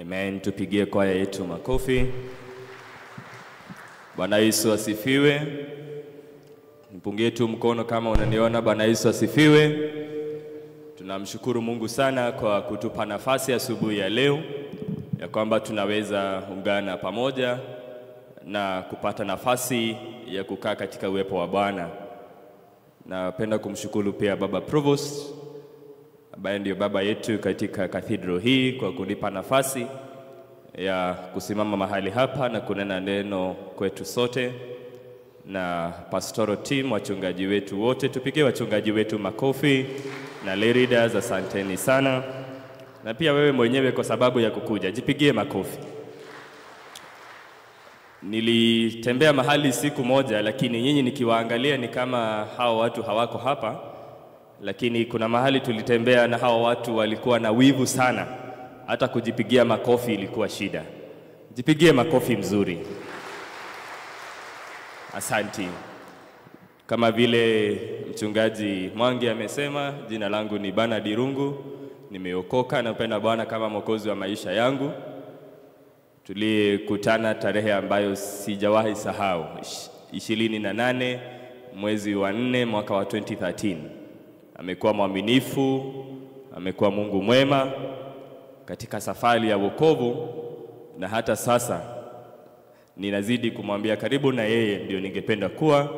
Amen. Tupigie kwaya yetu makofi. Bwana Yesu asifiwe. Nipungie tu mkono kama unaniona. Bwana Yesu asifiwe. Tunamshukuru Mungu sana kwa kutupa nafasi asubuhi ya leo ya kwamba tunaweza ungana pamoja na kupata nafasi ya kukaa katika uwepo wa Bwana. Napenda kumshukuru pia Baba Provost ambaye ndio baba yetu katika cathedral hii kwa kunipa nafasi ya kusimama mahali hapa na kunena neno kwetu sote, na pastoral team, wachungaji wetu wote. Tupigie wachungaji wetu makofi, na lay leaders, asanteni sana. Na pia wewe mwenyewe kwa sababu ya kukuja, jipigie makofi. Nilitembea mahali siku moja, lakini nyinyi nikiwaangalia ni kama hao watu hawako hapa. Lakini kuna mahali tulitembea na hao watu walikuwa na wivu sana. Hata kujipigia makofi ilikuwa shida. Jipigie makofi mzuri. Asanti. Kama vile mchungaji Mwangi amesema, jina langu ni Bernard Irungu. Nimeokoka na napenda Bwana kama mwokozi wa maisha yangu. Tulikutana tarehe ambayo sijawahi sahau, 28 mwezi wa 4 mwaka wa 2013. Amekuwa mwaminifu, amekuwa Mungu mwema katika safari ya wokovu, na hata sasa ninazidi kumwambia karibu na yeye ndio ningependa kuwa,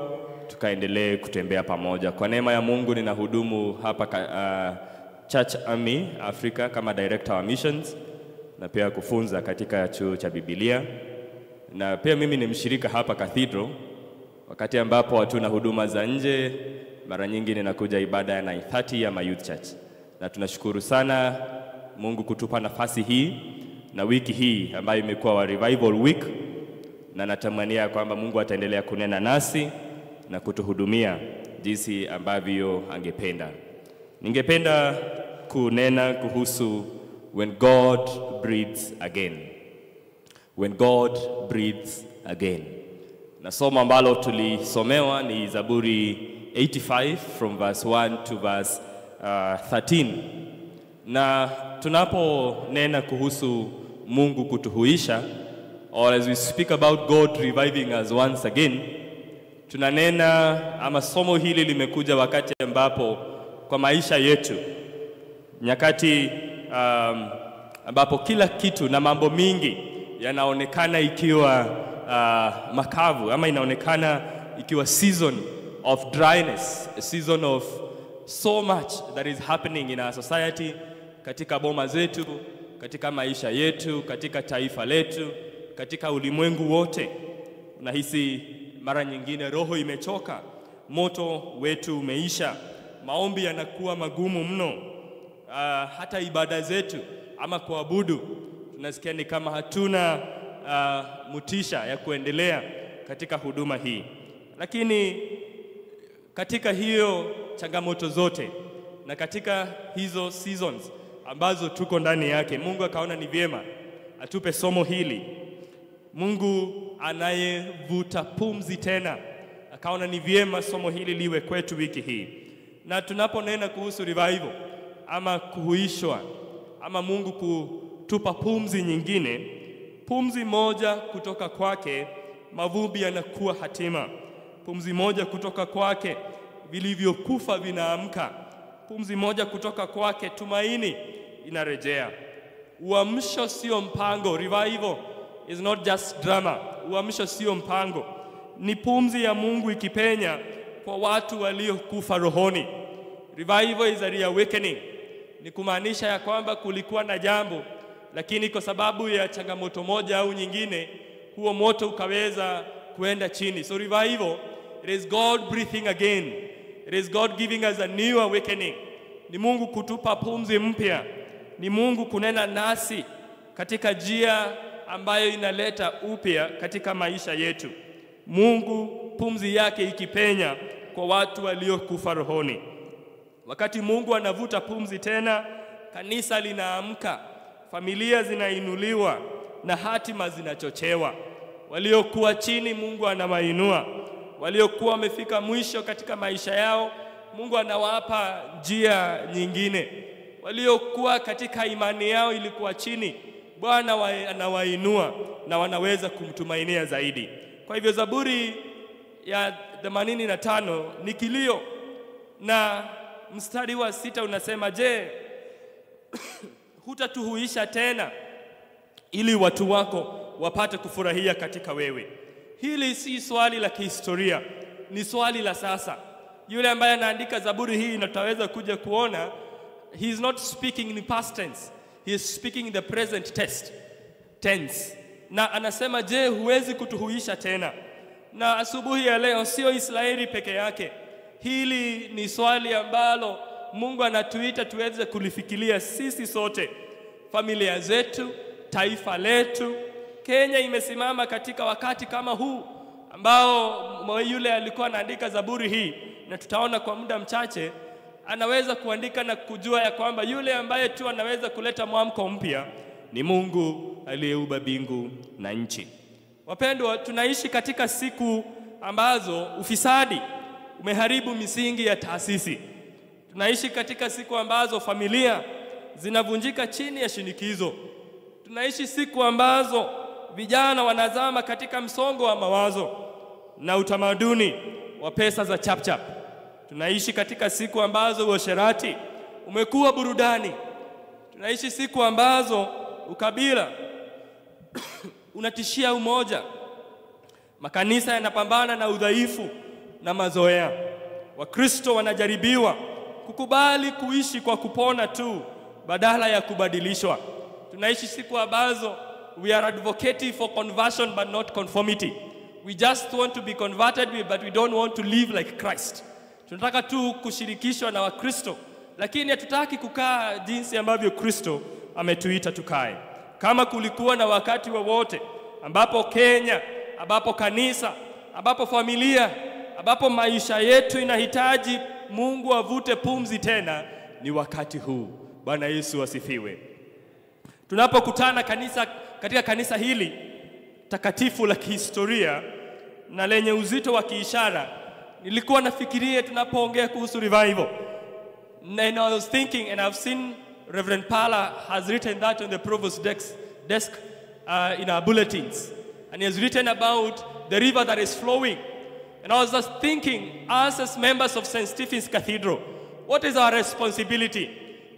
tukaendelee kutembea pamoja. Kwa neema ya Mungu ninahudumu hapa Church Army Africa kama director wa missions, na pia kufunza katika chuo cha Biblia. Na pia mimi ni mshirika hapa cathedral. Wakati ambapo watu na huduma za nje, mara nyingi ninakuja ibada ya 9:30 ya Youth Church. Na tunashukuru sana Mungu kutupa nafasi hii na wiki hii ambayo imekuwa wa revival week, na natamania kwamba Mungu ataendelea kunena nasi na kutuhudumia jinsi ambavyo angependa. Ningependa kunena kuhusu when God breathes again. When God breathes again. Na somo ambalo tulisomewa ni Zaburi 85 from verse 1 to verse 13. Na tunapo nena kuhusu Mungu kutuhuisha, or as we speak about God reviving us once again, tunanena ama somo hili limekuja wakati ambapo kwa maisha yetu, nyakati ambapo kila kitu na mambo mingi yanaonekana ikiwa makavu, ama inaonekana ikiwa season of dryness, a season of so much that is happening in our society, katika boma zetu, katika maisha yetu, katika taifa letu, katika ulimwengu wote. Unahisi mara nyingine roho imechoka, moto wetu umeisha, maombi yanakuwa magumu mno, hata ibada zetu ama kuabudu tunasikia ni kama hatuna motisha ya kuendelea katika huduma hii. Lakini katika hiyo changamoto zote na katika hizo seasons ambazo tuko ndani yake, Mungu akaona ni vyema atupe somo hili. Mungu anayevuta pumzi tena akaona ni vyema somo hili liwe kwetu wiki hii. Na tunaponena kuhusu revival ama kuhuishwa ama Mungu kutupa pumzi nyingine, pumzi moja kutoka kwake mavumbi yanakuwa hatima. Pumzi moja kutoka kwake vilivyokufa vinaamka. Pumzi moja kutoka kwake tumaini inarejea. Uamsho sio mpango. Revival is not just drama. Uamsho sio mpango. Ni pumzi ya Mungu ikipenya kwa watu waliokufa rohoni. Revival is a reawakening. Ni kumaanisha ya kwamba kulikuwa na jambo, lakini kwa sababu ya changamoto moja au nyingine, huo moto ukaweza kuenda chini. So revival, it is God breathing again. It is God giving us a new awakening. Ni Mungu kutupa pumzi mpya. Ni Mungu kunena nasi katika njia ambayo inaleta upya katika maisha yetu. Mungu pumzi yake ikipenya kwa watu waliokufa rohoni. Wakati Mungu anavuta pumzi tena, kanisa linaamka, familia zinainuliwa na hatima zinachochewa. Waliokuwa chini Mungu anawainua. Waliokuwa wamefika mwisho katika maisha yao, Mungu anawapa njia nyingine. Waliokuwa katika imani yao ilikuwa chini, Bwana anawainua na wanaweza kumtumainia zaidi. Kwa hivyo Zaburi ya 85 ni kilio, na mstari wa 6 unasema, je, hutatuhuisha tena ili watu wako wapate kufurahia katika wewe? Hili si swali la kihistoria, ni swali la sasa. Yule ambaye anaandika Zaburi hii, na tutaweza kuja kuona, he is not speaking in past tense, he is speaking in the present tense. Na anasema, je, huwezi kutuhuisha tena? Na asubuhi ya leo sio Israeli peke yake. Hili ni swali ambalo Mungu anatuita tuweze kulifikiria sisi sote, familia zetu, taifa letu. Kenya imesimama katika wakati kama huu ambao yule alikuwa anaandika Zaburi hii, na tutaona kwa muda mchache, anaweza kuandika na kujua ya kwamba yule ambaye tu anaweza kuleta mwamko mpya ni Mungu aliyeumba mbingu na nchi. Wapendwa, tunaishi katika siku ambazo ufisadi umeharibu misingi ya taasisi. Tunaishi katika siku ambazo familia zinavunjika chini ya shinikizo. Tunaishi siku ambazo vijana wanazama katika msongo wa mawazo na utamaduni wa pesa za chapchap. Tunaishi katika siku ambazo uasherati umekuwa burudani. Tunaishi siku ambazo ukabila unatishia umoja. Makanisa yanapambana na udhaifu na mazoea. Wakristo wanajaribiwa kukubali kuishi kwa kupona tu badala ya kubadilishwa. Tunaishi siku ambazo we are advocating for conversion but not conformity. We just want to be converted but we don't want to live like Christ. Tunataka tu kushirikishwa na Wakristo, lakini hatutaki kukaa jinsi ambavyo Kristo ametuita tukae. Kama kulikuwa na wakati wowote ambapo Kenya, ambapo kanisa, ambapo familia, ambapo maisha yetu inahitaji Mungu avute pumzi tena, ni wakati huu. Bwana Yesu asifiwe. Tunapokutana katika kanisa hili takatifu la kihistoria na lenye uzito wa kiishara, nilikuwa nafikiria tunapoongea kuhusu revival. And I was thinking, and I've seen Reverend Pala has written that on the Provost's desk in our bulletins. And he has written about the river that is flowing. And I was just thinking, us as members of St. Stephen's Cathedral, what is our responsibility?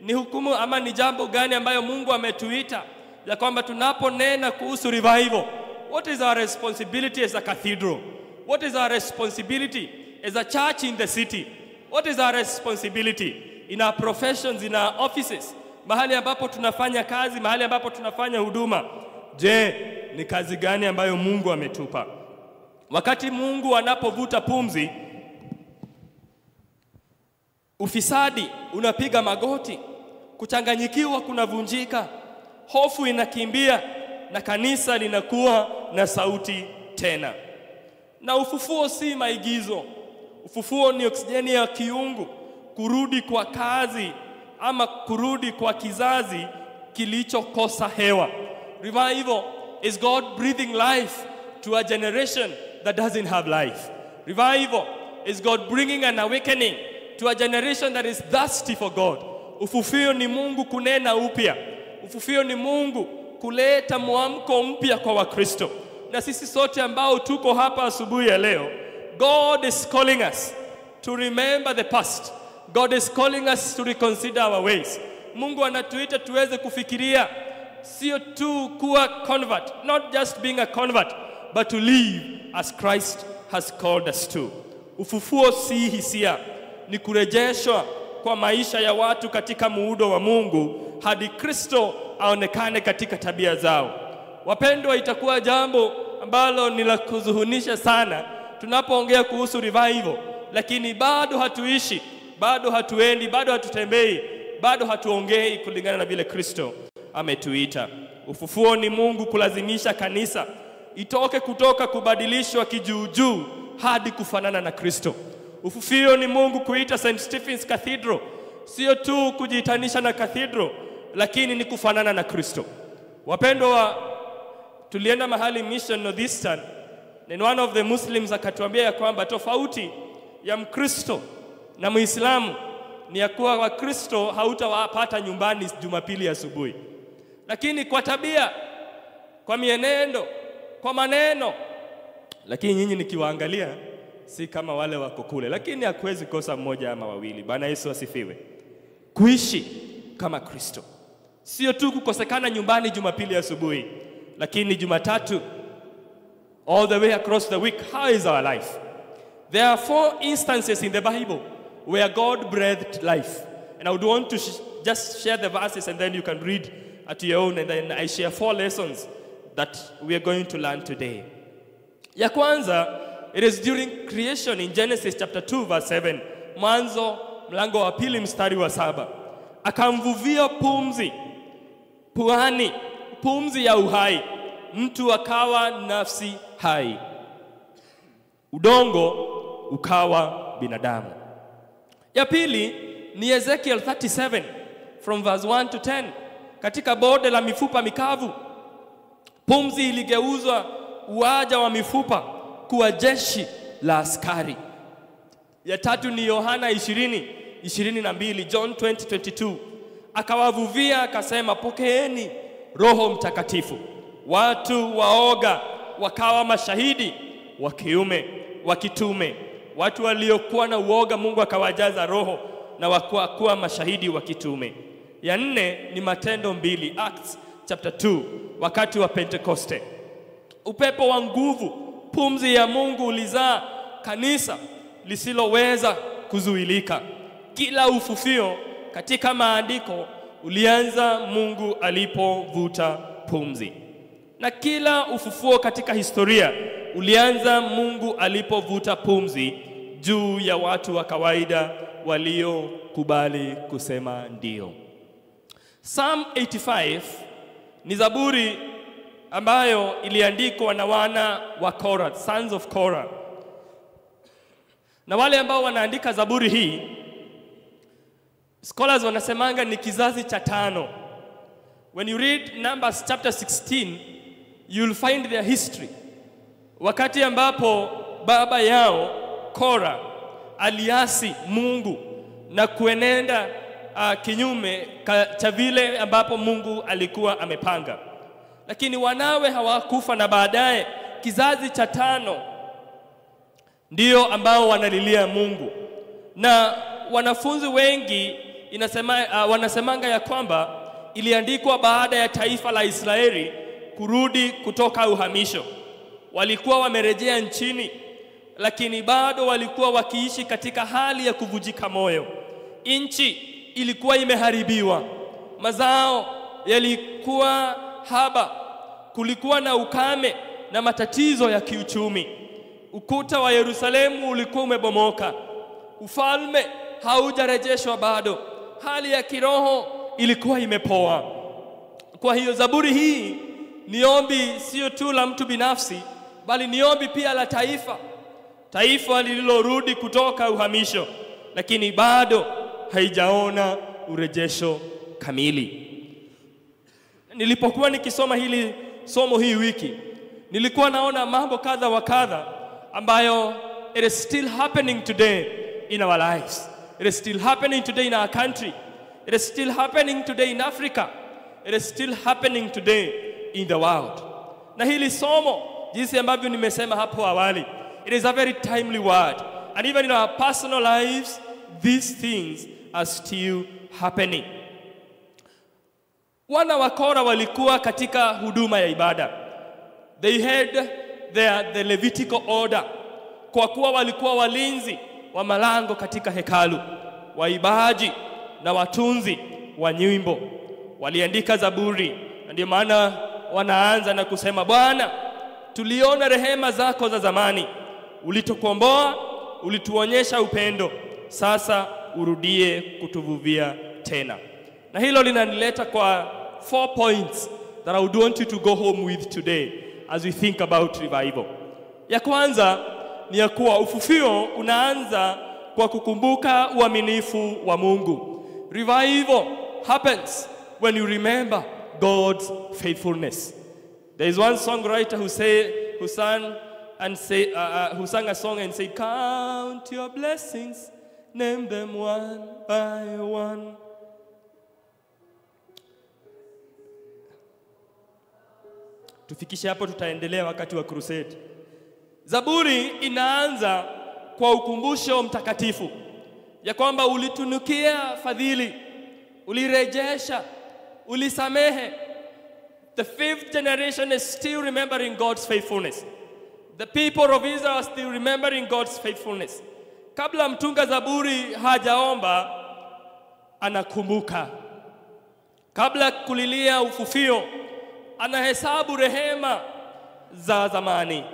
Ni hukumu ama ni jambo gani ambayo Mungu ametuita ya kwamba tunaponena kuhusu revival? What is our responsibility as a cathedral? What is our responsibility as a church in the city? What is our responsibility in our professions, in our offices? Mahali ambapo tunafanya kazi, mahali ambapo tunafanya huduma. Je, ni kazi gani ambayo Mungu ametupa? Wakati Mungu anapovuta pumzi, ufisadi unapiga magoti, kuchanganyikiwa kunavunjika, hofu inakimbia, na kanisa linakuwa na sauti tena. Na ufufuo si maigizo. Ufufuo ni oksijeni ya kiungu, kurudi kwa kazi ama kurudi kwa kizazi kilichokosa hewa. Revival is God breathing life to a generation that doesn't have life. Revival is God bringing an awakening to a generation that is thirsty for God. Ufufuo ni Mungu kunena upya. Ufufuo ni Mungu kuleta mwamko mpya kwa Wakristo. Na sisi sote ambao tuko hapa asubuhi ya leo, God is calling us to remember the past. God is calling us to reconsider our ways. Mungu anatuita tuweze kufikiria, sio tu kuwa convert, not just being a convert, but to live as Christ has called us to. Ufufuo si hisia, ni kurejeshwa kwa maisha ya watu katika muundo wa Mungu hadi Kristo aonekane katika tabia zao. Wapendwa, itakuwa jambo ambalo ni la kuzuhunisha sana tunapoongea kuhusu revival, lakini bado hatuishi, bado hatuendi, bado hatutembei, bado hatuongei kulingana na vile Kristo ametuita. Ufufuo ni Mungu kulazimisha kanisa itoke kutoka kubadilishwa kijuujuu hadi kufanana na Kristo. Ufufuo ni Mungu kuita St. Stephen's Cathedral sio tu kujitanisha na cathedral, lakini ni kufanana na Kristo. Wapendwa, tulienda mahali mission Northeastern, and one of the Muslims akatuambia ya kwamba tofauti ya Mkristo na Muislamu ni ya kuwa Wakristo hautawapata nyumbani Jumapili asubuhi, lakini kwa tabia, kwa mienendo, kwa maneno. Lakini nyinyi nikiwaangalia si kama wale wako kule, lakini hakuwezi kosa mmoja ama wawili. Bwana Yesu asifiwe. Kuishi kama Kristo sio tu kukosekana nyumbani Jumapili asubuhi, lakini Jumatatu all the way across the week. How is our life? There are 4 instances in the Bible where God breathed life, and I would want to just share the verses, and then you can read at your own, and then I share 4 lessons that we are going to learn today. Ya kwanza, it is during creation in Genesis chapter 2 verse 7. Mwanzo mlango wa 2 mstari wa 7. Akamvuvia pumzi puani, pumzi ya uhai, mtu akawa nafsi hai, udongo ukawa binadamu. Ya pili ni Ezekiel 37 from verse 1 to 10. Katika bonde la mifupa mikavu, pumzi iligeuzwa uwaja wa mifupa kuwa jeshi la askari. Ya tatu ni Yohana 20:22, John 20:22. Akawavuvia akasema, pokeeni Roho Mtakatifu. Watu waoga wakawa mashahidi wa kiume, wa kitume. Watu waliokuwa na uoga Mungu akawajaza roho na wakawa mashahidi wa kitume. Ya 4 ni Matendo 2, Acts chapter 2, wakati wa Pentekoste. Upepo wa nguvu, pumzi ya Mungu ulizaa kanisa lisiloweza kuzuilika. Kila ufufio katika maandiko ulianza Mungu alipovuta pumzi. Na kila ufufuo katika historia ulianza Mungu alipovuta pumzi juu ya watu wa kawaida waliokubali kusema ndio. Psalm 85 ni zaburi ambayo iliandikwa na wana wa Korah, sons of Korah. Na wale ambao wanaandika zaburi hii, scholars wanasemanga ni kizazi cha 5. When you read Numbers chapter 16, you'll find their history. Wakati ambapo baba yao Korah aliasi Mungu na kuenenda kinyume cha vile ambapo Mungu alikuwa amepanga. Lakini wanawe hawakufa, na baadaye kizazi cha 5 ndio ambao wanalilia Mungu. Na wanafunzi wengi wanasemanga ya kwamba iliandikwa baada ya taifa la Israeli kurudi kutoka uhamisho. Walikuwa wamerejea nchini, lakini bado walikuwa wakiishi katika hali ya kuvujika moyo. Nchi ilikuwa imeharibiwa, mazao yalikuwa haba, kulikuwa na ukame na matatizo ya kiuchumi. Ukuta wa Yerusalemu ulikuwa umebomoka, ufalme haujarejeshwa bado, hali ya kiroho ilikuwa imepoa. Kwa hiyo zaburi hii ni ombi sio tu la mtu binafsi, bali ni ombi pia la taifa lililorudi kutoka uhamisho, lakini bado haijaona urejesho kamili. Nilipokuwa nikisoma hili somo hii wiki, nilikuwa naona mambo kadha wa kadha ambayo it is still happening today in our lives. It is still happening today in our country. It is still happening today in Africa. It is still happening today in the world. Na hili somo, jinsi ambavyo nimesema hapo awali, it is a very timely word. And even in our personal lives, these things are still happening. Wana wa Korah walikuwa katika huduma ya ibada. They had the Levitical order, kwa kuwa walikuwa walinzi wa malango katika hekalu, waibaji na watunzi wa nyimbo. Waliandika zaburi, ndio maana wanaanza na kusema, Bwana, tuliona rehema zako za zamani, ulitukomboa, ulituonyesha upendo, sasa urudie kutuvuvia tena. Na hilo linanileta kwa 4 points that I would want you to go home with today as we think about revival. Ya kwanza ni ya kuwa ufufio unaanza kwa kukumbuka uaminifu wa Mungu. Revival happens when you remember God's faithfulness. There is one songwriter who sang a song and said, count your blessings, name them one by one. Tufikishe hapo, tutaendelea wakati wa crusade. Zaburi inaanza kwa ukumbusho mtakatifu ya kwamba ulitunukia fadhili, ulirejesha, ulisamehe. The fifth generation is still remembering God's faithfulness. The people of Israel are still remembering God's faithfulness. Kabla mtunga zaburi hajaomba, anakumbuka. Kabla kulilia ufufio, anahesabu rehema za zamani.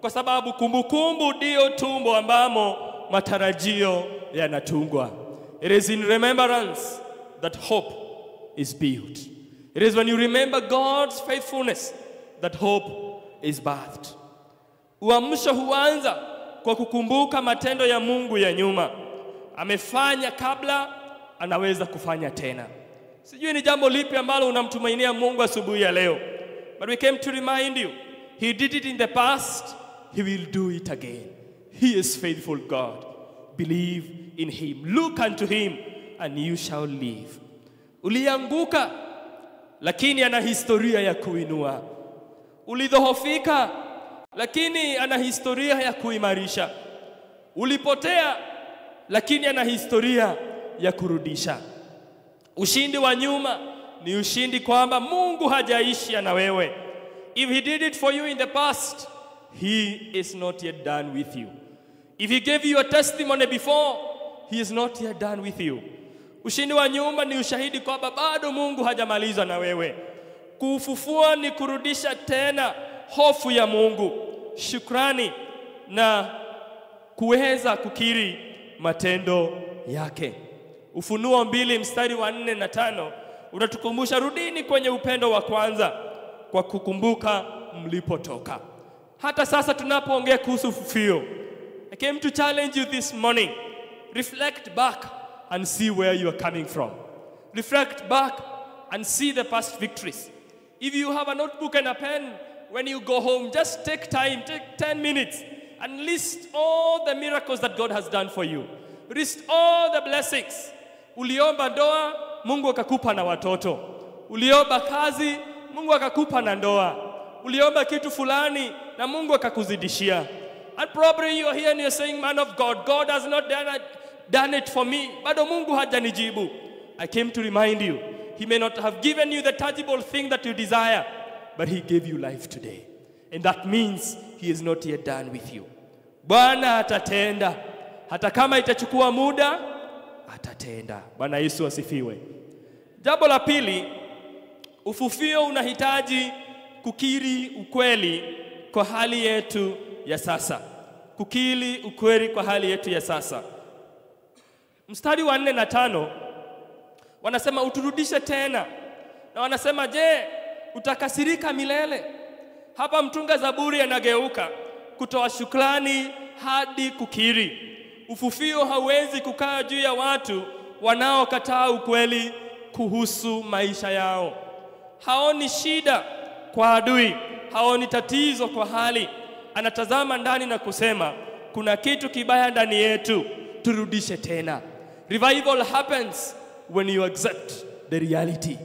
Kwa sababu kumbukumbu ndio tumbo ambamo matarajio yanatungwa. It is in remembrance that hope is built. It is when you remember God's faithfulness that hope is birthed. Uamsho huanza kwa kukumbuka matendo ya Mungu ya nyuma. Amefanya kabla, anaweza kufanya tena. Sijui ni jambo lipi ambalo unamtumainia Mungu asubuhi ya leo. But we came to remind you, He did it in the past, He will do it again. He is faithful God. Believe in Him. Look unto Him and you shall live. Ulianguka, lakini ana historia ya kuinua. Ulidhoofika, lakini ana historia ya kuimarisha. Ulipotea, lakini ana historia ya kurudisha. Ushindi wa nyuma ni ushindi kwamba Mungu hajaishia na wewe. If He did it for you in the past, He is not yet done with you. If He gave you a testimony before, He is not yet done with you. Ushindi wa nyuma ni ushahidi kwamba bado Mungu hajamaliza na wewe. Kufufua ni kurudisha tena hofu ya Mungu, shukrani na kuweza kukiri matendo yake. Ufunuo 2 mstari wa 4 na 5 unatukumbusha, rudini kwenye upendo wa kwanza kwa kukumbuka mlipotoka. Hata sasa tunapoongea kuhusu ufufio, I came to challenge you this morning. Reflect back and see where you are coming from. Reflect back and see the past victories. If you have a notebook and a pen, when you go home, just take time, take 10 minutes and list all the miracles that God has done for you. List all the blessings. Uliomba ndoa, Mungu akakupa na watoto. Uliomba kazi, Mungu akakupa na ndoa. Uliomba kitu fulani na Mungu akakuzidishia. And probably you are here and you are saying, man of God, God has not done it for me. Bado Mungu hajanijibu. I came to remind you, He may not have given you the tangible thing that you desire, but He gave you life today. And that means He is not yet done with you. Bwana atatenda. Hata kama itachukua muda, atatenda. Bwana Yesu asifiwe. Jambo la pili, ufufio unahitaji kukiri ukweli kwa hali yetu ya sasa. Kukiri ukweli kwa hali yetu ya sasa. Mstari wa 4 na 5 wanasema uturudishe tena. Na wanasema, je, utakasirika milele? Hapa mtunga zaburi anageuka kutoa shukrani hadi kukiri. Ufufio hauwezi kukaa juu ya watu wanaokataa ukweli kuhusu maisha yao. Haoni shida kwa adui, haoni tatizo kwa hali. Anatazama ndani na kusema, kuna kitu kibaya ndani yetu, turudishe tena. Revival happens when you accept the reality.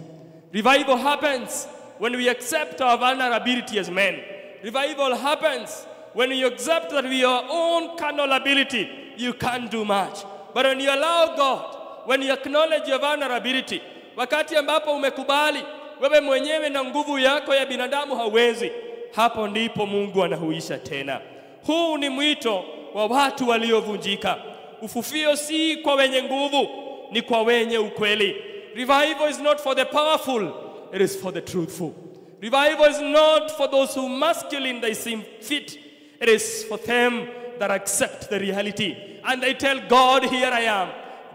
Revival happens when we accept our vulnerability as men. Revival happens when you accept that with your own carnal ability, you can't do much. But when you allow God, when you acknowledge your vulnerability, wakati ambapo umekubali wewe mwenyewe na nguvu yako ya binadamu hauwezi, hapo ndipo Mungu anahuisha tena. Huu ni mwito wa watu waliovunjika. Ufufio si kwa wenye nguvu, ni kwa wenye ukweli. Revival is not for the powerful, it is for the truthful. Revival is not for those who masculine they seem fit. It is for them that accept the reality. And they tell God, here I am.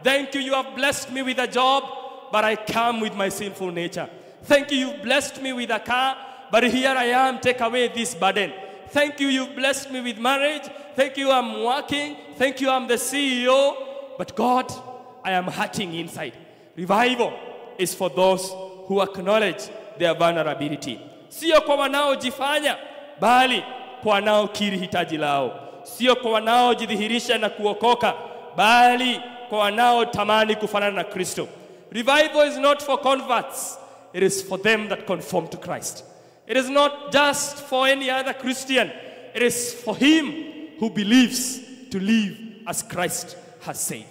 Thank you, you have blessed me with a job, but I come with my sinful nature. Thank you, you've blessed me with a car, but here I am, take away this burden. Thank you, you've blessed me with marriage. Thank you, I'm working. Thank you, I'm the CEO. But God, I am hurting inside. Revival is for those who acknowledge their vulnerability. Sio kwa wanaojifanya, bali kwa wanaokiri hitaji lao. Sio kwa wanaojidhihirisha na kuokoka, bali kwa wanaotamani kufanana na Kristo. Revival is not for converts. It is for them that conform to Christ. It is not just for any other Christian. It is for him who believes to live as Christ has said.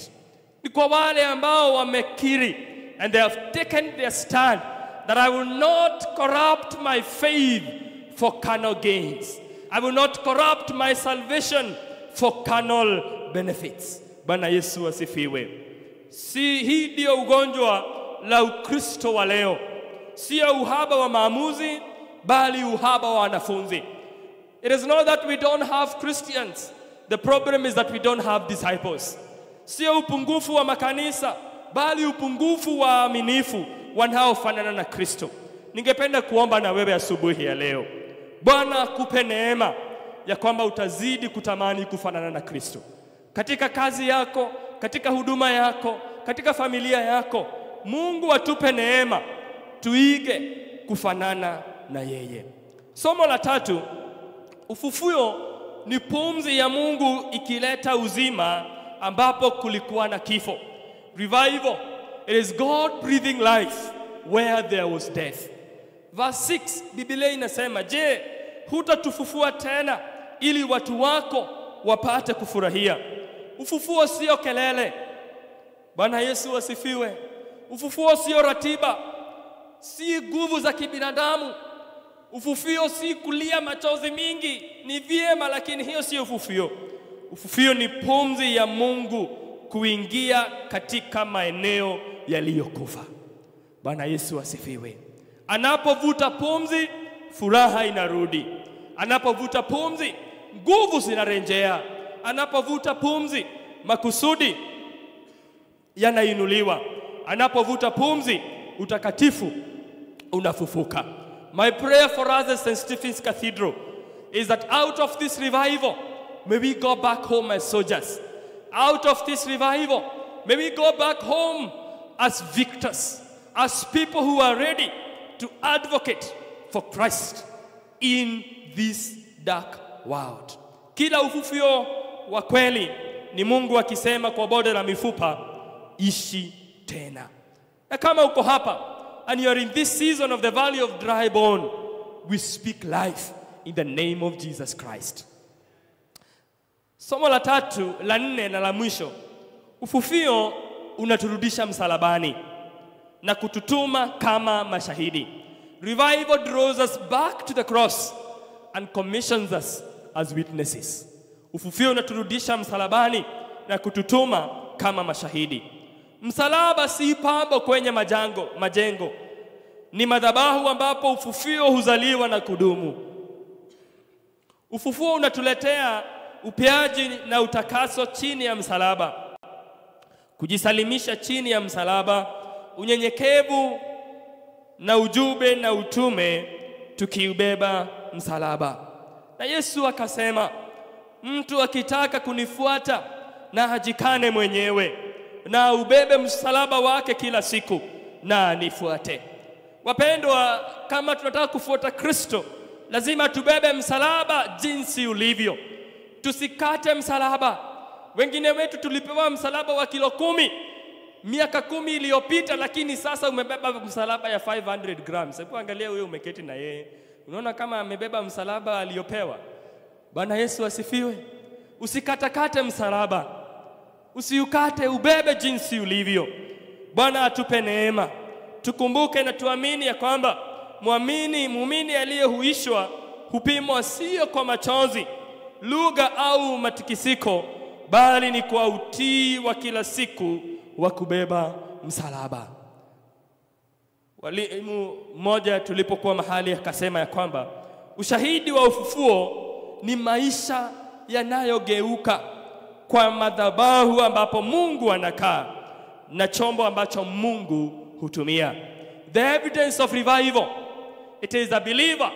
Ni kwa wale ambao wamekiri and they have taken their stand that I will not corrupt my faith for carnal gains. I will not corrupt my salvation for carnal benefits. Bwana Yesu asifiwe. Si hii ndio ugonjwa la Ukristo wa leo. Sio uhaba wa maamuzi, bali uhaba wa wanafunzi. It is not that we don't have Christians. The problem is that we don't have disciples. Sio upungufu wa makanisa, bali upungufu wa waaminifu wanaofanana na Kristo. Ningependa kuomba na wewe asubuhi ya leo. Bwana akupe neema ya kwamba utazidi kutamani kufanana na Kristo. Katika kazi yako, katika huduma yako, katika familia yako, Mungu atupe neema tuige kufanana na yeye. Somo la 3, ufufuo ni pumzi ya Mungu ikileta uzima ambapo kulikuwa na kifo. Revival, it is God breathing life where there was death. Verse 6, Biblia inasema, je, hutatufufua tena ili watu wako wapate kufurahia? Ufufuo sio kelele. Bwana Yesu asifiwe. Ufufuo sio ratiba, si nguvu za kibinadamu. Ufufuo si kulia machozi mingi, ni vyema lakini hiyo sio ufufuo. Ufufuo ni pumzi ya Mungu kuingia katika maeneo yaliyokufa. Bwana Yesu asifiwe. Anapovuta pumzi, furaha inarudi. Anapovuta pumzi, nguvu zinarejea. Anapovuta pumzi, makusudi yanainuliwa. Anapovuta pumzi, utakatifu unafufuka. My prayer for us at St. Stephen's Cathedral is that out of this revival, may we go back home as soldiers. Out of this revival, may we go back home as victors, as people who are ready to advocate for Christ in this dark world. Kila ufufuo wa kweli ni Mungu akisema kwa bonde la mifupa, ishi tena. Na kama uko hapa and you are in this season of the valley of dry bone, we speak life in the name of Jesus Christ. Somo la 3, la 4 na la mwisho. Ufufuo unaturudisha msalabani na kututuma kama mashahidi. Revival draws us back to the cross and commissions us as witnesses. Ufufuo unaturudisha msalabani na kututuma kama mashahidi. Msalaba si pambo kwenye majengo. Ni madhabahu ambapo ufufuo huzaliwa na kudumu. Ufufuo unatuletea upeaji na utakaso chini ya msalaba. Kujisalimisha chini ya msalaba, unyenyekevu na ujumbe na utume tukiubeba msalaba. Na Yesu akasema, mtu akitaka kunifuata na ajikane mwenyewe na ubebe msalaba wake kila siku na anifuate. Wapendwa, kama tunataka kufuata Kristo, lazima tubebe msalaba jinsi ulivyo. Tusikate msalaba. Wengine wetu tulipewa msalaba wa kilo 10 miaka 10 iliyopita, lakini sasa umebeba msalaba ya 500 grams. Hebu angalia wewe umeketi na yeye. Unaona kama amebeba msalaba aliyopewa? Bwana Yesu asifiwe. Usikatakate msalaba. Usiukate, ubebe jinsi ulivyo. Bwana atupe neema. Tukumbuke na tuamini ya kwamba muumini aliyehuishwa hupimwa sio kwa machozi, lugha au matikisiko, bali ni kwa utii wa kila siku wa kubeba msalaba. Walimu mmoja tulipokuwa mahali akasema ya kwamba ushahidi wa ufufuo ni maisha yanayogeuka kwa madhabahu ambapo Mungu anakaa na chombo ambacho Mungu hutumia. The evidence of revival, it is a believer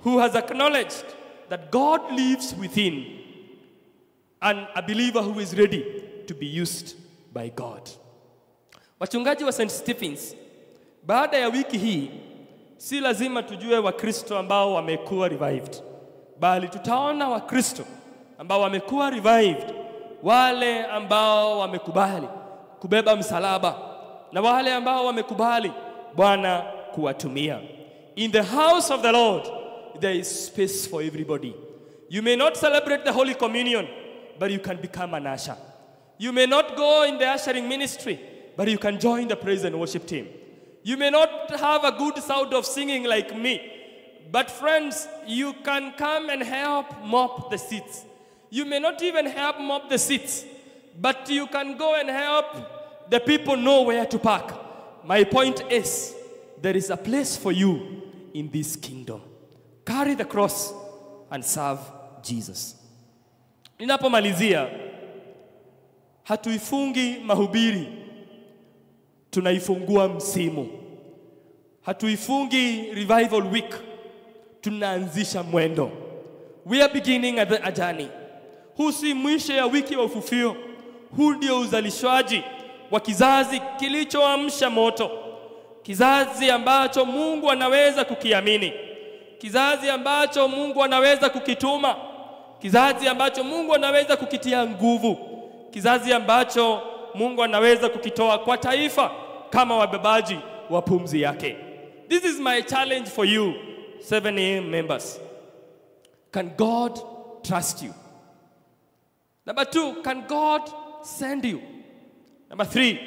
who has acknowledged that God lives within, and a believer who is ready to be used by God. Wachungaji wa St. Stephen's, baada ya wiki hii si lazima tujue Wakristo ambao wamekuwa revived, bali tutaona Wakristo ambao wamekuwa revived, wale ambao wamekubali kubeba msalaba na wale ambao wamekubali Bwana kuwatumia. In the house of the Lord, there is space for everybody. You may not celebrate the Holy Communion, but you can become an usher. You may not go in the ushering ministry, but you can join the praise and worship team. You may not have a good sound of singing like me, but friends, you can come and help mop the seats. You may not even help mop the seats, but you can go and help the people know where to park. My point is, there is a place for you in this kingdom. Carry the cross and serve Jesus. Ninapomalizia, hatuifungi mahubiri, tunaifungua msimu. Hatuifungi revival week, tunaanzisha mwendo. We are beginning a journey. Huu si mwisho ya wiki wa ufufio. Huu ndio uzalishwaji wa kizazi kilichoamsha moto. Kizazi ambacho Mungu anaweza kukiamini. Kizazi ambacho Mungu anaweza kukituma. Kizazi ambacho Mungu anaweza kukitia nguvu. Kizazi ambacho Mungu anaweza kukitoa kwa taifa kama wabebaji wa pumzi yake. This is my challenge for you, 7 AM members. Can God trust you? Number 2, can God send you? Number 3,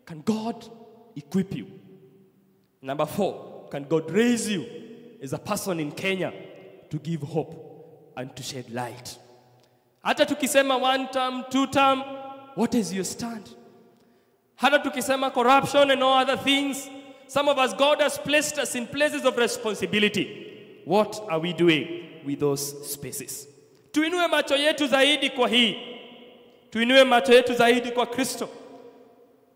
can God equip you? Number 4, can God raise you as a person in Kenya to give hope and to shed light? Hata tukisema 1 term, 2 term, what is your stand? Hata tukisema corruption and all other things, some of us, God has placed us in places of responsibility. What are we doing with those spaces? Tuinue macho yetu zaidi kwa hii. Tuinue macho yetu zaidi kwa Kristo.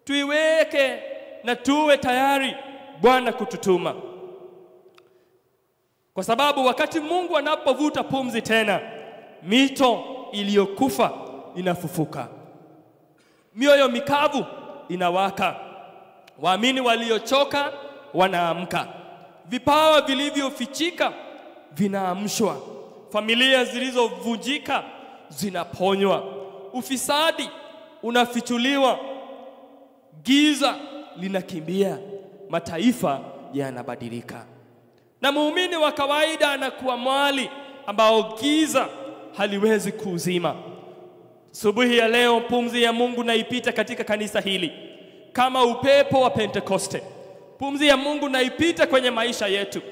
Tuiweke na tuwe tayari Bwana kututuma. Kwa sababu wakati Mungu anapovuta pumzi tena, mito iliyokufa inafufuka. Mioyo mikavu inawaka. Waamini waliochoka wanaamka. Vipawa vilivyofichika vinaamshwa. Familia zilizovunjika zinaponywa. Ufisadi unafichuliwa. Giza linakimbia. Mataifa yanabadilika. Na muumini wa kawaida anakuwa mwali ambao giza haliwezi kuuzima. Subuhi ya leo pumzi ya Mungu naipita katika kanisa hili kama upepo wa Pentekoste. Pumzi ya Mungu naipita kwenye maisha yetu.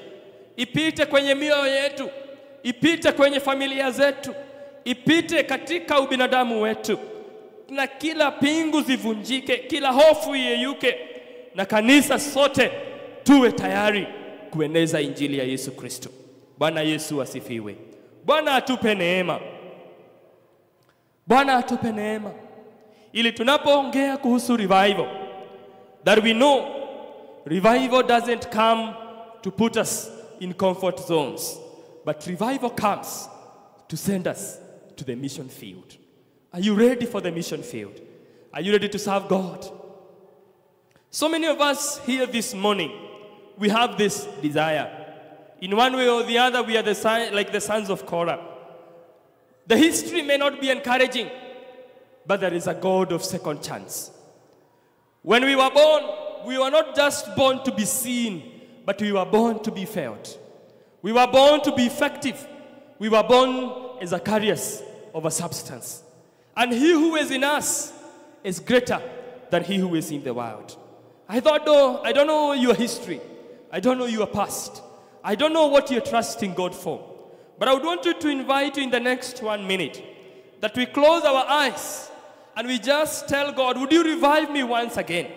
Ipite kwenye mioyo yetu. Ipite kwenye familia zetu. Ipite katika ubinadamu wetu. Na kila pingu zivunjike, kila hofu iyeyuke. Na kanisa sote tuwe tayari kueneza injili ya Yesu Kristo. Bwana Yesu asifiwe. Bwana atupe neema. Bwana atupe neema. Ili tunapoongea kuhusu revival, that we know revival doesn't come to put us in comfort zones, but revival comes to send us to the mission field. Are you ready for the mission field? Are you ready to serve God? So many of us here this morning, we have this desire. In one way or the other, we are like the sons of Korah. The history may not be encouraging, but there is a God of second chance. When we were born, we were not just born to be seen, but we were born to be felt. We were born to be effective. We were born as a carriers of a substance. And he who is in us is greater than he who is in the world. I don't know your history. I don't know your past. I don't know what you're trusting God for. But I would want you to invite you in the next 1 minute that we close our eyes and we just tell God, would you revive me once again?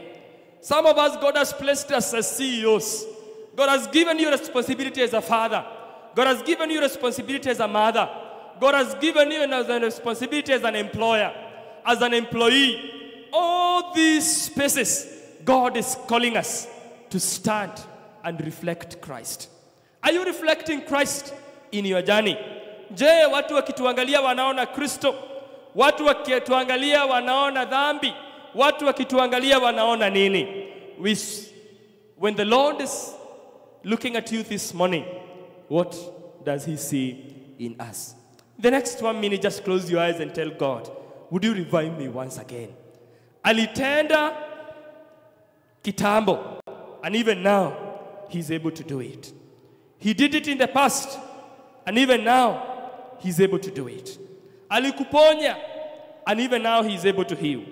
Some of us, God has placed us as CEOs. God has given you responsibility as a father. God has given you responsibility as a mother. God has given you a responsibility as an employer, as an employee. All these spaces, God is calling us to stand and reflect Christ. Are you reflecting Christ in your journey? Je, watu wakituangalia wanaona Kristo? Watu wakituangalia wanaona dhambi? Watu wakituangalia wanaona nini? When the Lord is looking at you this morning, what does he see in us? The next 1 minute, just close your eyes and tell God, would you revive me once again? Alitenda kitambo, and even now, he's able to do it. He did it in the past, and even now, he's able to do it. Alikuponya, and even now he's able to heal.